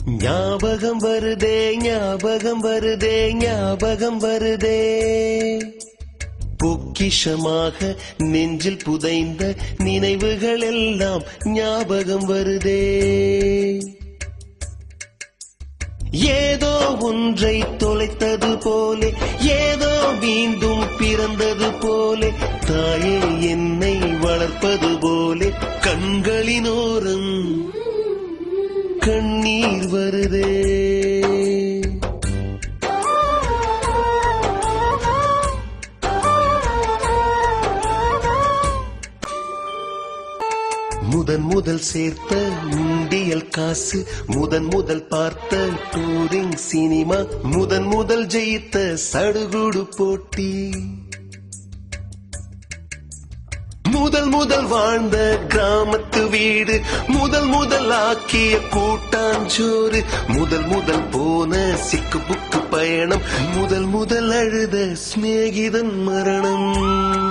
ஞாபகம் வருதே ஞாபகம் வருதே ஞாபகம் வருதே பொக்கிஷமாக நெஞ்சில் புதைந்த நினைவுகள் எல்லாம் ஞாபகம் வருதே. ஏதோ ஒன்றை தொலைத்தது போலே ஏதோ மீண்டும் பிறந்தது போலே தாயே என்னை வளர்ப்பது போலே கண்களினோரம் கண்ணீர் வருதே. முதன் முதல் சேர்த்த உண்டியல் காசு முதன் முதல் பார்த்த டூரிங் சினிமா முதன் முதல் ஜெயித்த சடுகுடு போட்டி முதல் முதல் வாழ்ந்த கிராமத்து வீடு முதல் முதல் ஆக்கிய கூட்டாஞ்சோறு முதல் முதல் போன சிக்கு புக்கு பயணம் முதல் முதல் அழுத சிநேகிதன் மரணம்.